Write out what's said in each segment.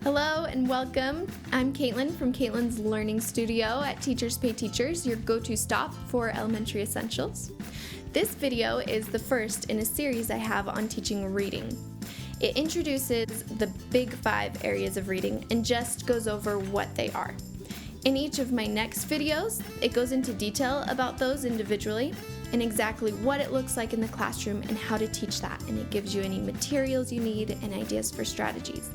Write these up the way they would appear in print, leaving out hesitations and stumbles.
Hello and welcome. I'm Caitlin from Caitlin's Learning Studio at Teachers Pay Teachers, your go-to stop for elementary essentials. This video is the first in a series I have on teaching reading. It introduces the big 5 areas of reading and just goes over what they are. In each of my next videos, it goes into detail about those individually and exactly what it looks like in the classroom and how to teach that, and it gives you any materials you need and ideas for strategies.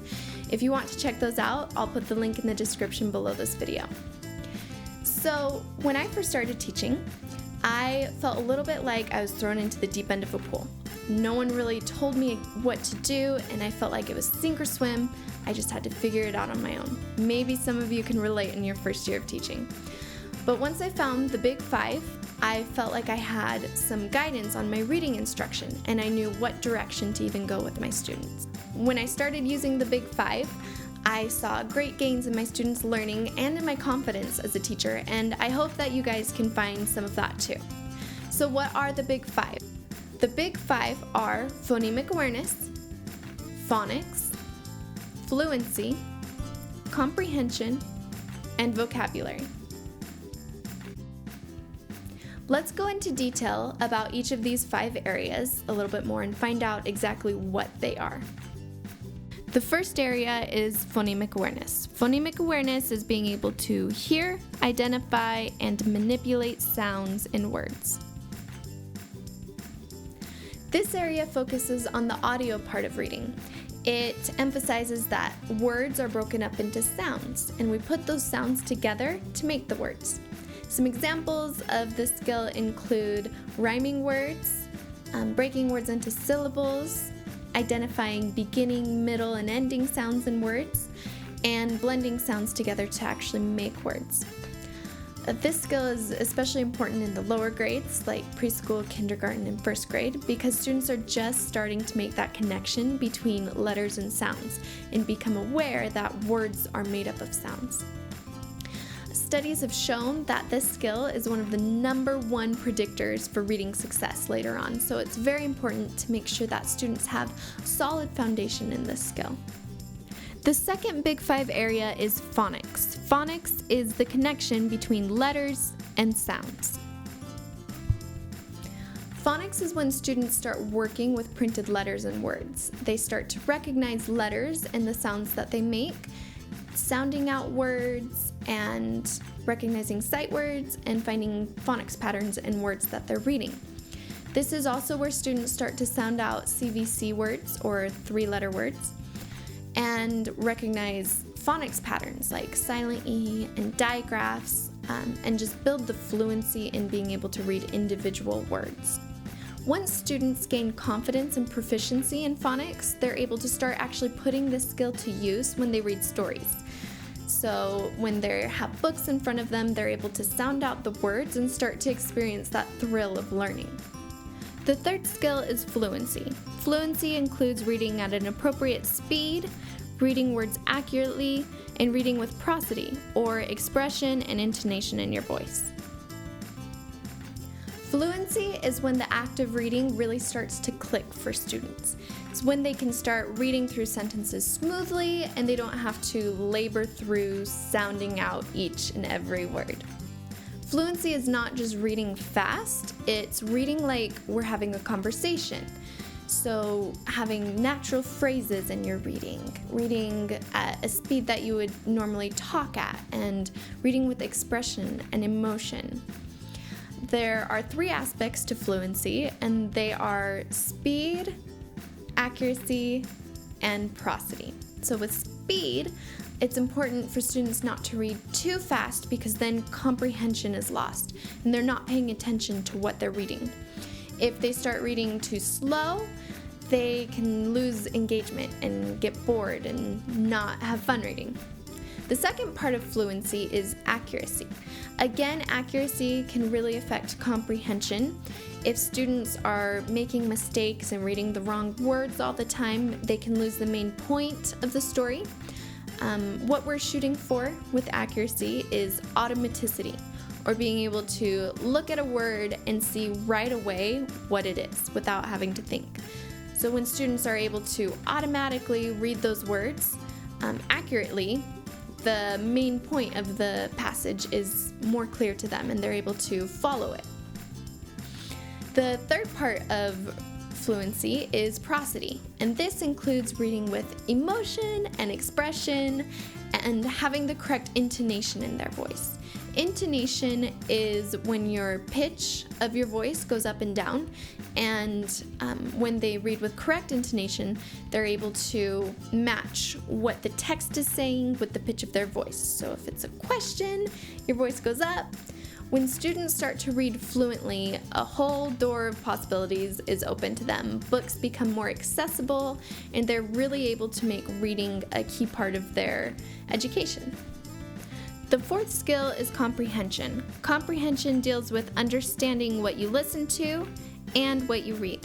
If you want to check those out, I'll put the link in the description below this video. So when I first started teaching, I felt a little bit like I was thrown into the deep end of a pool. No one really told me what to do, and I felt like it was sink or swim. I just had to figure it out on my own. Maybe some of you can relate in your first year of teaching. But once I found the big 5, I felt like I had some guidance on my reading instruction, and I knew what direction to even go with my students. When I started using the big 5, I saw great gains in my students' learning and in my confidence as a teacher, and I hope that you guys can find some of that too. So what are the big 5? The big 5 are phonemic awareness, phonics, fluency, comprehension, and vocabulary. Let's go into detail about each of these 5 areas a little bit more and find out exactly what they are. The first area is phonemic awareness. Phonemic awareness is being able to hear, identify, and manipulate sounds in words. This area focuses on the audio part of reading. It emphasizes that words are broken up into sounds, and we put those sounds together to make the words. Some examples of this skill include rhyming words, breaking words into syllables, identifying beginning, middle, and ending sounds in words, and blending sounds together to actually make words. This skill is especially important in the lower grades like preschool, kindergarten, and first grade because students are just starting to make that connection between letters and sounds and become aware that words are made up of sounds. Studies have shown that this skill is one of the #1 predictors for reading success later on, so it's very important to make sure that students have a solid foundation in this skill. The second big 5 area is phonics. Phonics is the connection between letters and sounds. Phonics is when students start working with printed letters and words. They start to recognize letters and the sounds that they make, sounding out words and recognizing sight words and finding phonics patterns in words that they're reading. This is also where students start to sound out CVC words or 3-letter words and recognize phonics patterns like silent E and digraphs and just build the fluency in being able to read individual words. Once students gain confidence and proficiency in phonics, they're able to start actually putting this skill to use when they read stories. So when they have books in front of them, they're able to sound out the words and start to experience that thrill of learning. The third skill is fluency. Fluency includes reading at an appropriate speed, reading words accurately, and reading with prosody, or expression and intonation in your voice. Fluency is when the act of reading really starts to click for students. It's when they can start reading through sentences smoothly and they don't have to labor through sounding out each and every word. Fluency is not just reading fast, it's reading like we're having a conversation. So having natural phrases in your reading at a speed that you would normally talk at, and reading with expression and emotion. There are 3 aspects to fluency, and they are speed, accuracy, and prosody. So with speed, it's important for students not to read too fast because then comprehension is lost, and they're not paying attention to what they're reading. If they start reading too slow, they can lose engagement and get bored and not have fun reading. The second part of fluency is accuracy. Again, accuracy can really affect comprehension. If students are making mistakes and reading the wrong words all the time, they can lose the main point of the story. What we're shooting for with accuracy is automaticity, or being able to look at a word and see right away what it is without having to think. So when students are able to automatically read those words, accurately, the main point of the passage is more clear to them and they're able to follow it. The third part of fluency is prosody, and this includes reading with emotion and expression and having the correct intonation in their voice. Intonation is when your pitch of your voice goes up and down, and when they read with correct intonation, they're able to match what the text is saying with the pitch of their voice. So if it's a question, your voice goes up. When students start to read fluently, a whole door of possibilities is open to them. Books become more accessible, and they're really able to make reading a key part of their education. The fourth skill is comprehension. Comprehension deals with understanding what you listen to and what you read.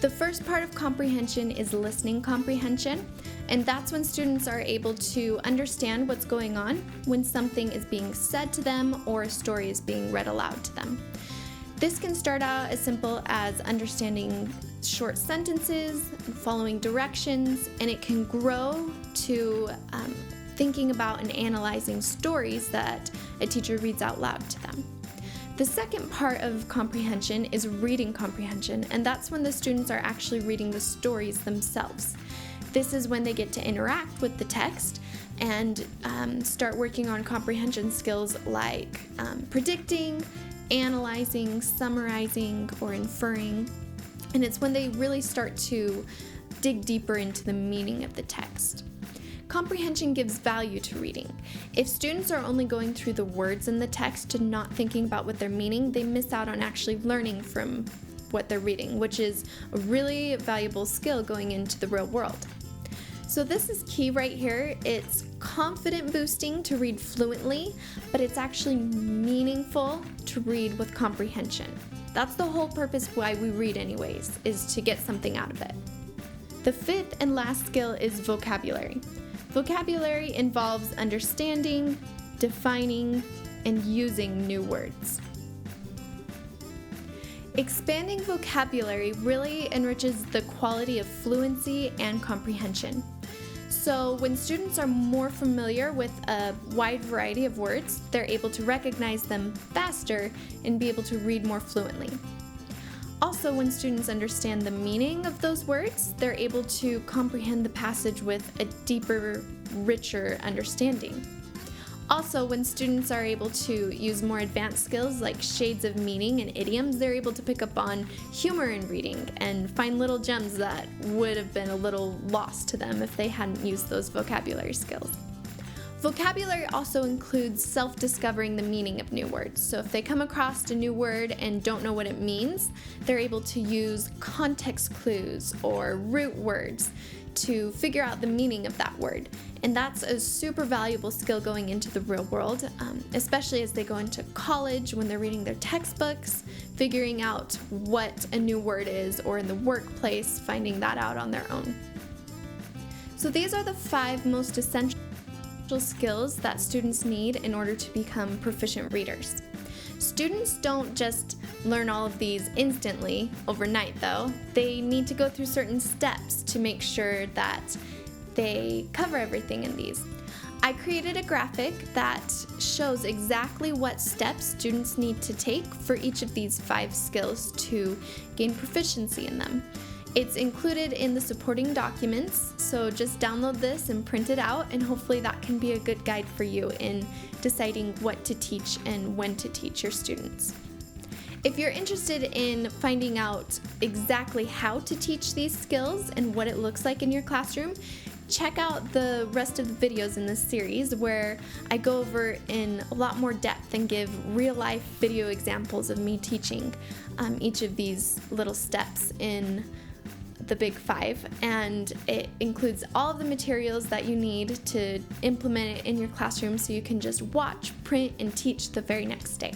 The first part of comprehension is listening comprehension, and that's when students are able to understand what's going on when something is being said to them or a story is being read aloud to them. This can start out as simple as understanding short sentences, following directions, and it can grow to thinking about and analyzing stories that a teacher reads out loud to them. The second part of comprehension is reading comprehension, and that's when the students are actually reading the stories themselves. This is when they get to interact with the text and start working on comprehension skills like predicting, analyzing, summarizing, or inferring. And it's when they really start to dig deeper into the meaning of the text. Comprehension gives value to reading. If students are only going through the words in the text and not thinking about what they're meaning, they miss out on actually learning from what they're reading, which is a really valuable skill going into the real world. So this is key right here. It's confident boosting to read fluently, but it's actually meaningful to read with comprehension. That's the whole purpose why we read anyways, is to get something out of it. The fifth and last skill is vocabulary. Vocabulary involves understanding, defining, and using new words. Expanding vocabulary really enriches the quality of fluency and comprehension. So when students are more familiar with a wide variety of words, they're able to recognize them faster and be able to read more fluently. Also, when students understand the meaning of those words, they're able to comprehend the passage with a deeper, richer understanding. Also, when students are able to use more advanced skills like shades of meaning and idioms, they're able to pick up on humor in reading and find little gems that would have been a little lost to them if they hadn't used those vocabulary skills. Vocabulary also includes self-discovering the meaning of new words. So if they come across a new word and don't know what it means, they're able to use context clues or root words to figure out the meaning of that word. And that's a super valuable skill going into the real world, especially as they go into college when they're reading their textbooks, figuring out what a new word is, or in the workplace, finding that out on their own. So these are the 5 most essential skills that students need in order to become proficient readers. Students don't just learn all of these instantly overnight though. They need to go through certain steps to make sure that they cover everything in these. I created a graphic that shows exactly what steps students need to take for each of these 5 skills to gain proficiency in them. It's included in the supporting documents, so just download this and print it out, and hopefully that can be a good guide for you in deciding what to teach and when to teach your students. If you're interested in finding out exactly how to teach these skills and what it looks like in your classroom, check out the rest of the videos in this series where I go over in a lot more depth and give real-life video examples of me teaching each of these little steps in the Big 5, and it includes all of the materials that you need to implement it in your classroom so you can just watch, print, and teach the very next day.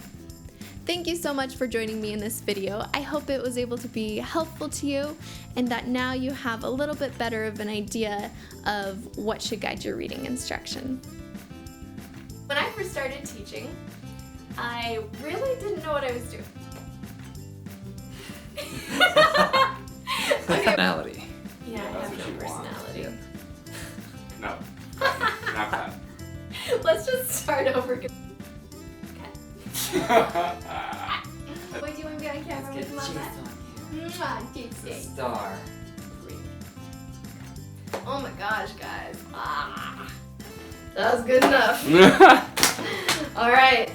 Thank you so much for joining me in this video. I hope it was able to be helpful to you and that now you have a little bit better of an idea of what should guide your reading instruction. When I first started teaching, I really didn't know what I was doing. Personality. Yeah, I have no personality. just start over. Okay. Wait, do you want to be on camera with Mama? Mwah, Dixie. Star. Oh my gosh, guys. Ah, that was good enough. All right.